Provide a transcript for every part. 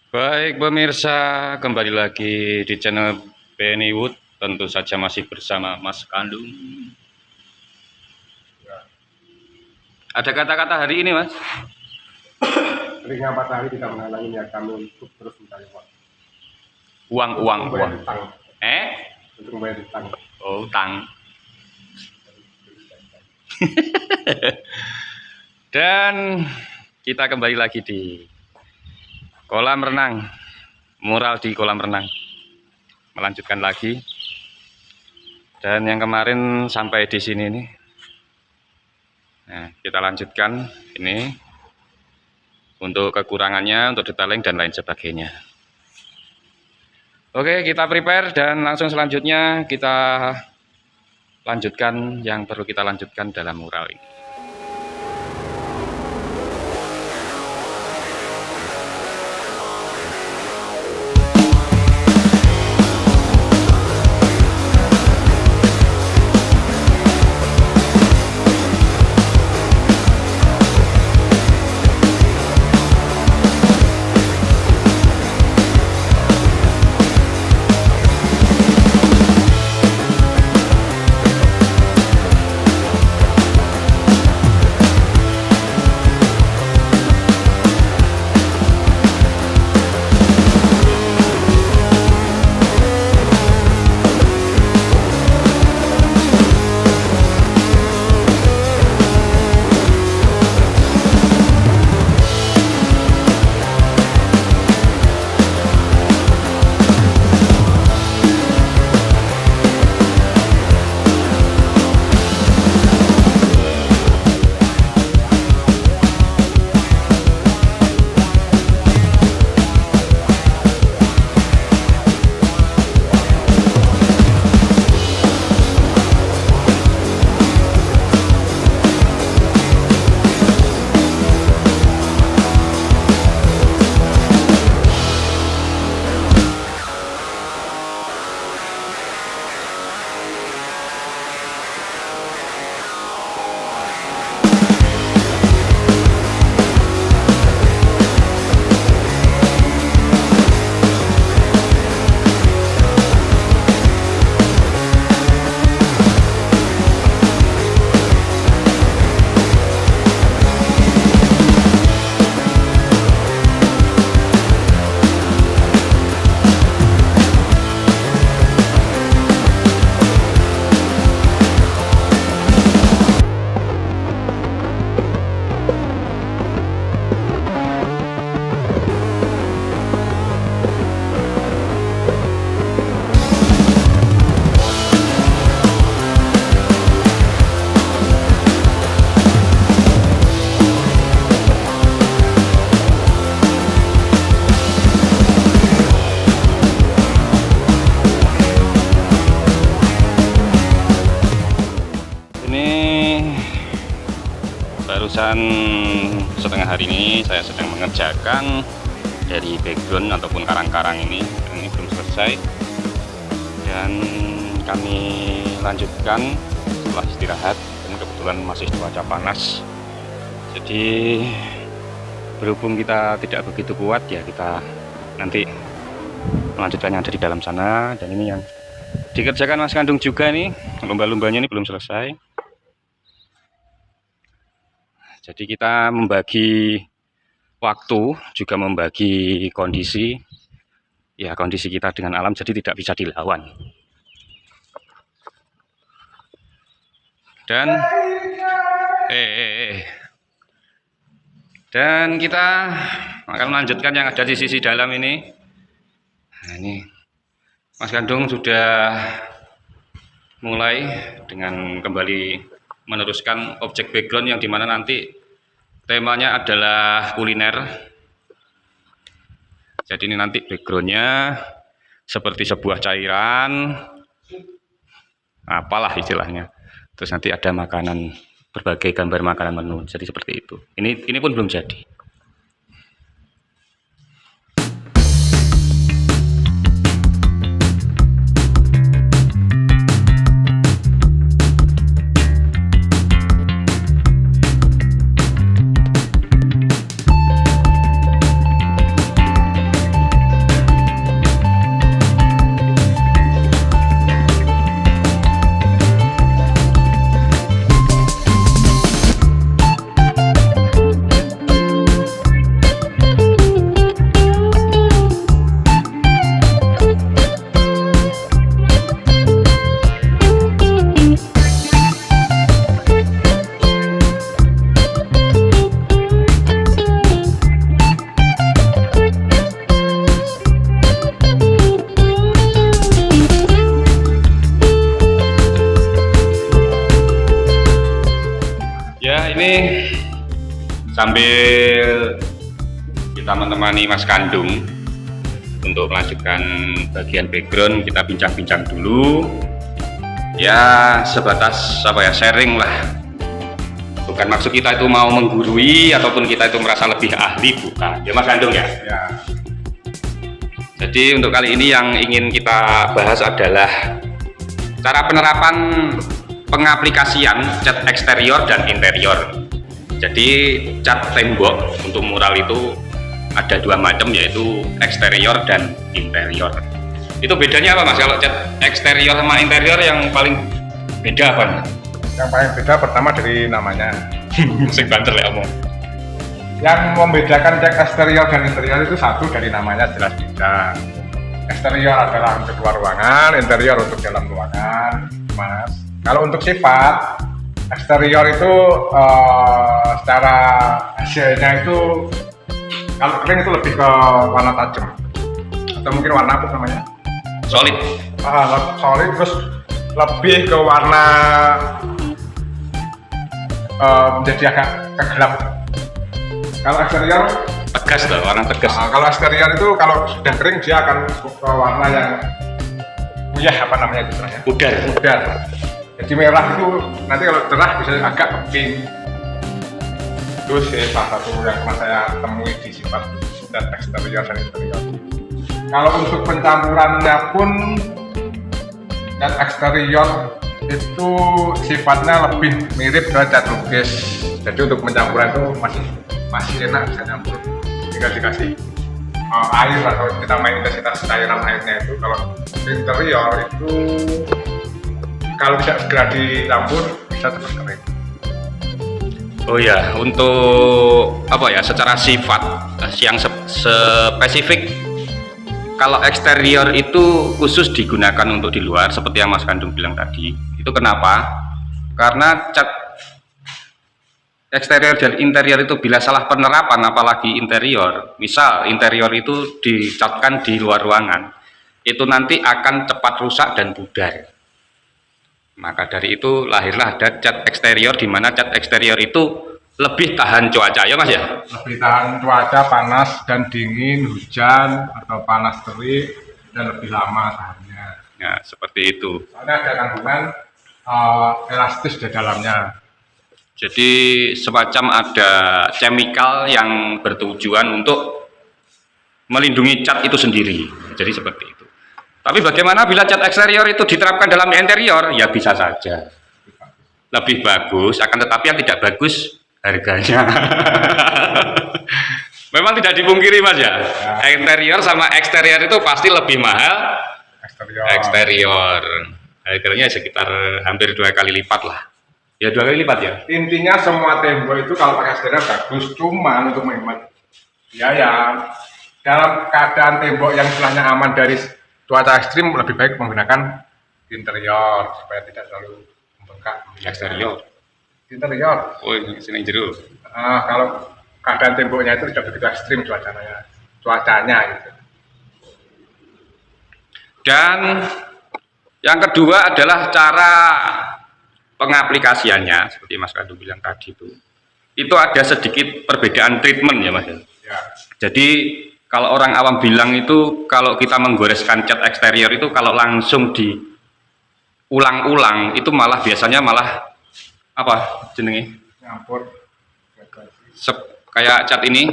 Baik pemirsa, kembali lagi di channel Benny Wood. Tentu saja masih bersama Mas Kandung. Ada kata-kata hari ini, Mas? Keringnya matahari tidak menghalangi niat kami untuk terus mencari uang. Uang. Utang. Untuk membayar utang. Oh, utang. Dan kita kembali lagi di kolam renang. Mural di kolam renang. Melanjutkan lagi. Dan yang kemarin sampai di sini nih. Nah, kita lanjutkan ini untuk kekurangannya, untuk detailing dan lain sebagainya. Oke, kita prepare dan langsung selanjutnya kita lanjutkan yang perlu kita lanjutkan dalam mural ini. Barusan setengah hari ini saya sedang mengerjakan dari background ataupun karang-karang ini belum selesai, dan kami lanjutkan setelah istirahat. Dan kebetulan masih cuaca panas, jadi berhubung kita tidak begitu kuat ya, kita nanti melanjutkan yang ada di dalam sana. Dan ini yang dikerjakan Mas Kandung juga nih, lumba-lumbanya ini belum selesai. Jadi kita membagi waktu, juga membagi kondisi, ya kondisi kita dengan alam, jadi tidak bisa dilawan. Dan dan kita akan melanjutkan yang ada di sisi dalam ini. Nah, ini Mas Kandung sudah mulai dengan kembali meneruskan objek background yang dimana nanti temanya adalah kuliner. Jadi ini nanti backgroundnya seperti sebuah cairan, apalah istilahnya. Terus nanti ada makanan, berbagai gambar makanan menu. Jadi seperti itu. Ini pun belum jadi. Sambil kita menemani Mas Kandung untuk melanjutkan bagian background, kita bincang-bincang dulu. Ya sebatas sharing lah. Bukan maksud kita itu mau menggurui ataupun kita itu merasa lebih ahli, bukan. Ya Mas Kandung ya. Ya. Jadi untuk kali ini yang ingin kita bahas adalah cara penerapan pengaplikasian cat eksterior dan interior. Jadi cat tembok untuk mural itu ada dua macam, yaitu eksterior dan interior. Itu bedanya apa Mas? Kalau cat eksterior sama interior yang paling beda apa? Yang paling beda pertama dari namanya. Sing banter ya omong. Yang membedakan cat eksterior dan interior itu satu, dari namanya jelas beda. Eksterior adalah untuk luar ruangan, interior untuk dalam ruangan, Mas. Kalau untuk sifat, eksterior itu secara hasilnya itu kalau kering itu lebih ke warna tajam atau mungkin warna apa namanya? Solid. Solid, terus lebih ke warna menjadi agak kegelap. Kalau eksterior Tegas loh, warna tegas. kalau eksterior itu kalau sudah kering dia akan ke warna yang puyah, apa namanya itu istilahnya? Pudar. Pudar. Jadi merah itu nanti kalau cerah bisa agak ke pink. Itu sih salah satu yang pernah saya temui di sifat cat eksterior dan interior. Kalau untuk pencampurannya pun cat eksterior itu sifatnya lebih mirip ke cat lukis. Jadi untuk pencampuran itu masih enak, bisa nyampur. Tinggal dikasih air atau kita main intensitas cairan airnya itu. Kalau interior itu kalau bisa segera dicampur bisa cepat kering. Oh ya, untuk apa ya, secara sifat yang spesifik, kalau eksterior itu khusus digunakan untuk di luar seperti yang Mas Kandung bilang tadi. Itu kenapa? Karena cat eksterior dan interior itu bila salah penerapan, apalagi interior, misal interior itu dicatkan di luar ruangan, itu nanti akan cepat rusak dan pudar. Maka dari itu lahirlah ada cat eksterior, di mana cat eksterior itu lebih tahan cuaca, ya Mas ya? Lebih tahan cuaca panas dan dingin, hujan atau panas terik, dan lebih lama tahannya. Ya, seperti itu. Soalnya ada kandungan elastis di dalamnya. Jadi semacam ada chemical yang bertujuan untuk melindungi cat itu sendiri. Jadi seperti itu. Tapi bagaimana bila cat eksterior itu diterapkan dalam interior? Ya bisa saja. Lebih bagus, akan tetapi yang tidak bagus harganya. Memang tidak dipungkiri Mas ya. Interior sama eksterior itu pasti lebih mahal eksterior. Harganya sekitar hampir 2 kali lipat lah. Ya 2 kali lipat ya. Intinya semua tembok itu kalau pakai eksterior bagus, cuma untuk menghemat biaya. Dalam keadaan tembok yang istilahnya aman dari cuaca ekstrim, lebih baik menggunakan interior supaya tidak terlalu membengkak. Eksterior. Interior. Oh, sini jero. Kalau keadaan temboknya itu tidak begitu ekstrim cuacanya gitu. Dan yang kedua adalah cara pengaplikasiannya, seperti Mas Kandung bilang tadi itu ada sedikit perbedaan treatment ya Mas. Ya. Jadi kalau orang awam bilang itu, kalau kita menggoreskan cat eksterior itu kalau langsung diulang-ulang itu malah biasanya malah apa jenenge? Nyampur. Kayak cat ini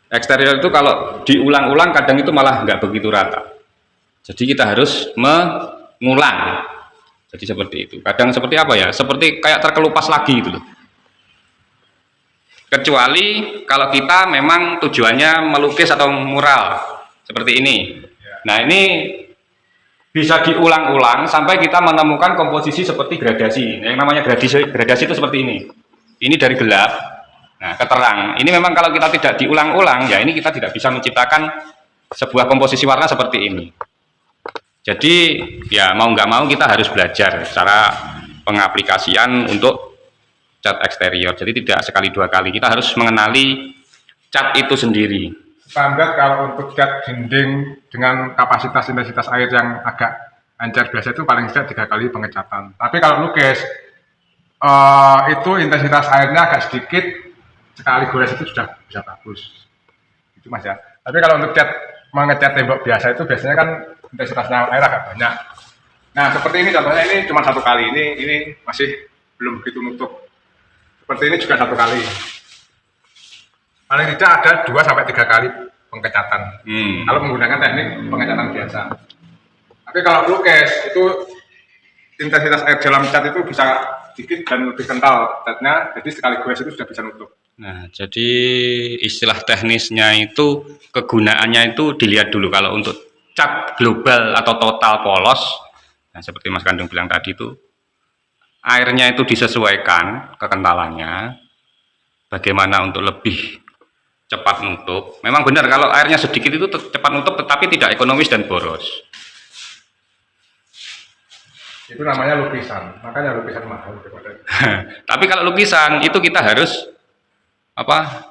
eksterior itu kalau diulang-ulang kadang itu malah nggak begitu rata. Jadi kita harus mengulang. Jadi seperti itu. Kadang seperti apa ya? Seperti kayak terkelupas lagi gitu loh. Kecuali kalau kita memang tujuannya melukis atau mural seperti ini. Nah ini bisa diulang-ulang sampai kita menemukan komposisi seperti gradasi. Yang namanya gradasi itu seperti ini. Ini dari gelap, nah ke terang. Ini memang kalau kita tidak diulang-ulang, ya ini kita tidak bisa menciptakan sebuah komposisi warna seperti ini. Jadi ya mau nggak mau kita harus belajar cara pengaplikasian untuk cat eksterior. Jadi tidak sekali dua kali, kita harus mengenali cat itu sendiri. Standar kalau untuk cat dinding dengan kapasitas intensitas air yang agak encer biasa itu paling tidak 3 kali pengecatan. Tapi kalau lukis itu intensitas airnya agak sedikit, sekali gores itu sudah bisa bagus. Itu Mas ya. Tapi kalau untuk mengecat tembok biasa itu biasanya kan intensitasnya air agak banyak. Nah seperti ini contohnya, ini cuma 1 kali, ini masih belum begitu nutup. Seperti ini juga 1 kali. Paling tidak ada 2-3 kali pengecatan. Kalau menggunakan teknik pengecatan biasa. Tapi kalau lukis itu intensitas air dalam cat itu bisa sedikit dan lebih kental catnya, jadi sekali gores itu sudah bisa nutup. Nah, jadi istilah teknisnya itu kegunaannya itu dilihat dulu. Kalau untuk cat global atau total polos, nah seperti Mas Kandung bilang tadi itu, airnya itu disesuaikan kekentalannya, bagaimana untuk lebih cepat nutup. Memang benar kalau airnya sedikit itu cepat nutup, tetapi tidak ekonomis dan boros. Itu namanya lukisan, makanya lukisan mahal. Tapi kalau lukisan itu kita harus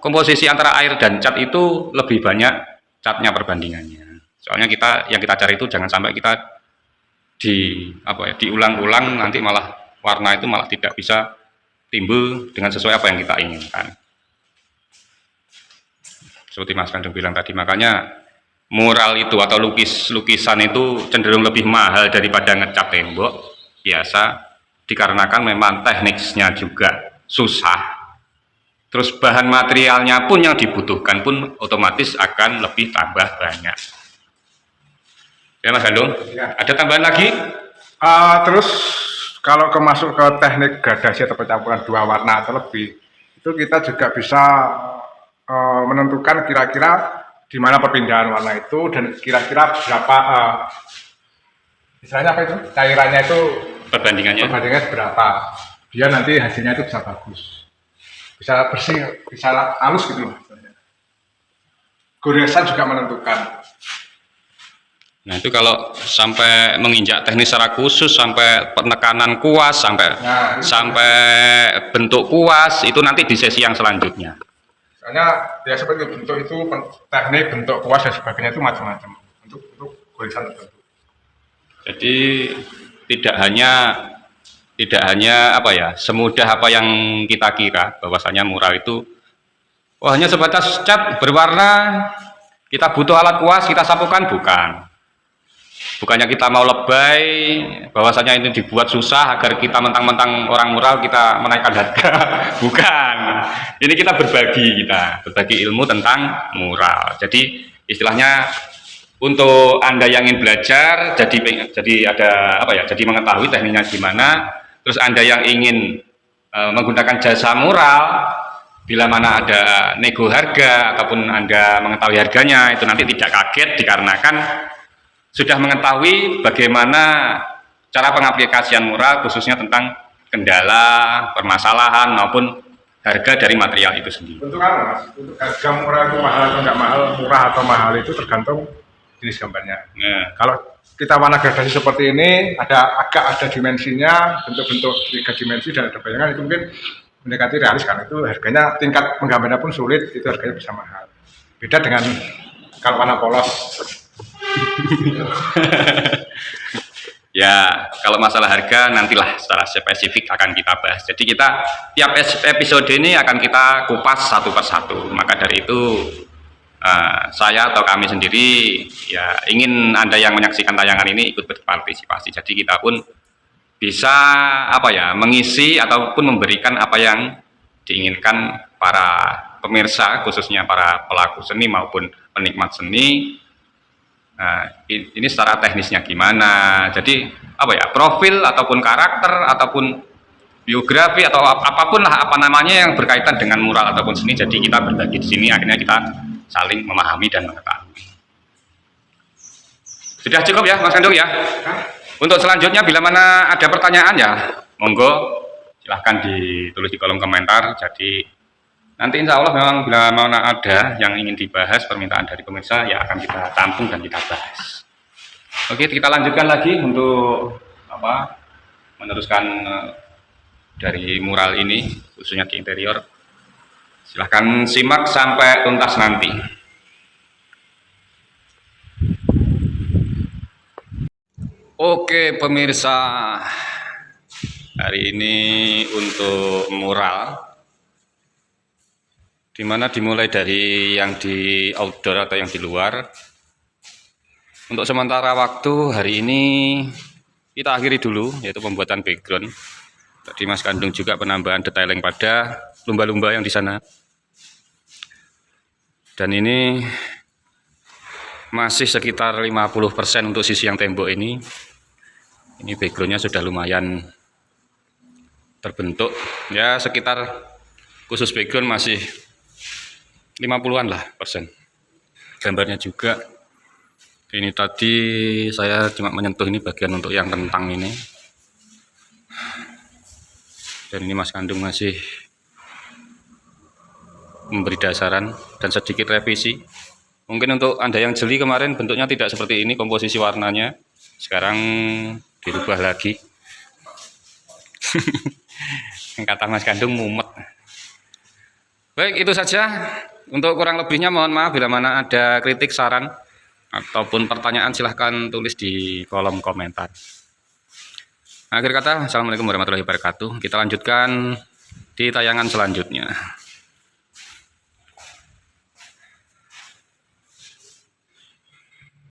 komposisi antara air dan cat itu lebih banyak catnya perbandingannya. Soalnya yang kita cari itu jangan sampai kita diulang-ulang, nanti malah warna itu malah tidak bisa timbul dengan sesuai apa yang kita inginkan. Seperti Mas Kandung bilang tadi, makanya mural itu atau lukisan itu cenderung lebih mahal daripada ngecat tembok biasa, dikarenakan memang tekniknya juga susah. Terus bahan materialnya pun yang dibutuhkan pun otomatis akan lebih tambah banyak. Ya Mas Kandung, ya. Ada tambahan lagi? Terus kalau masuk ke teknik gradasi atau pencampuran 2 warna atau lebih, itu kita juga bisa menentukan kira-kira di mana perpindahan warna itu dan kira-kira berapa istilahnya apa itu, cairannya itu perbandingannya berapa, biar nanti hasilnya itu bisa bagus, bisa bersih, bisa halus gitu loh. Goresan juga menentukan. Nah itu kalau sampai menginjak teknis secara khusus, sampai penekanan kuas, sampai bentuk kuas, itu nanti di sesi yang selanjutnya. Soalnya ya seperti bentuk itu, teknik bentuk kuas dan sebagainya itu macam-macam untuk goresan tertentu. Jadi tidak hanya semudah apa yang kita kira bahwasanya mural itu hanya sebatas cat berwarna, kita butuh alat kuas, kita sapukan, bukannya kita mau lebay bahwasanya ini dibuat susah agar kita mentang-mentang orang mural kita menaikkan harga. Bukan, ini kita berbagi ilmu tentang mural. Jadi istilahnya untuk Anda yang ingin belajar, jadi mengetahui tekniknya gimana. Terus Anda yang ingin menggunakan jasa mural, bila mana ada nego harga ataupun Anda mengetahui harganya, itu nanti tidak kaget dikarenakan sudah mengetahui bagaimana cara pengaplikasian mural, khususnya tentang kendala, permasalahan maupun harga dari material itu sendiri. Untuk Mas, untuk harga mural itu mahal atau enggak mahal, murah atau mahal itu tergantung jenis gambarnya. Nah, kalau kita warna gradasi seperti ini, ada dimensinya, bentuk-bentuk 3 dimensi dan ada bayangan, itu mungkin mendekati realis, karena itu harganya, tingkat menggambarnya pun sulit, itu harganya bisa mahal. Beda dengan kalau warna polos. Ya, kalau masalah harga nantilah secara spesifik akan kita bahas. Jadi kita tiap episode ini akan kita kupas satu persatu. Maka dari itu saya atau kami sendiri ya ingin Anda yang menyaksikan tayangan ini ikut berpartisipasi. Jadi kita pun bisa mengisi ataupun memberikan apa yang diinginkan para pemirsa, khususnya para pelaku seni maupun penikmat seni. Nah, ini secara teknisnya gimana? Jadi profil ataupun karakter ataupun biografi atau apapun lah yang berkaitan dengan mural ataupun seni. Jadi kita berbagi di sini, akhirnya kita saling memahami dan mengetahui. Sudah cukup ya Mas Kandung ya? Untuk selanjutnya bila mana ada pertanyaan ya monggo silahkan ditulis di kolom komentar. Jadi nanti insya Allah memang bila mana ada yang ingin dibahas, permintaan dari pemirsa, ya akan kita tampung dan kita bahas. Oke, kita lanjutkan lagi untuk meneruskan dari mural ini, khususnya di interior. Silahkan simak sampai tuntas nanti. Oke pemirsa, hari ini untuk mural dimana dimulai dari yang di outdoor atau yang di luar. Untuk sementara waktu hari ini kita akhiri dulu, yaitu pembuatan background. Tadi Mas Kandung juga penambahan detailing pada lumba-lumba yang di sana. Dan ini masih sekitar 50% untuk sisi yang tembok ini. Ini backgroundnya sudah lumayan terbentuk, ya sekitar khusus background masih 50-an lah persen. Gambarnya juga ini tadi saya cuma menyentuh ini bagian untuk yang kentang ini, dan ini Mas Kandung masih memberi dasaran dan sedikit revisi. Mungkin untuk Anda yang jeli kemarin bentuknya tidak seperti ini komposisi warnanya, sekarang dirubah lagi. Kata Mas Kandung mumet. Baik, itu saja. Untuk kurang lebihnya mohon maaf bila mana ada kritik, saran, ataupun pertanyaan silahkan tulis di kolom komentar. Akhir kata, Assalamualaikum warahmatullahi wabarakatuh. Kita lanjutkan di tayangan selanjutnya.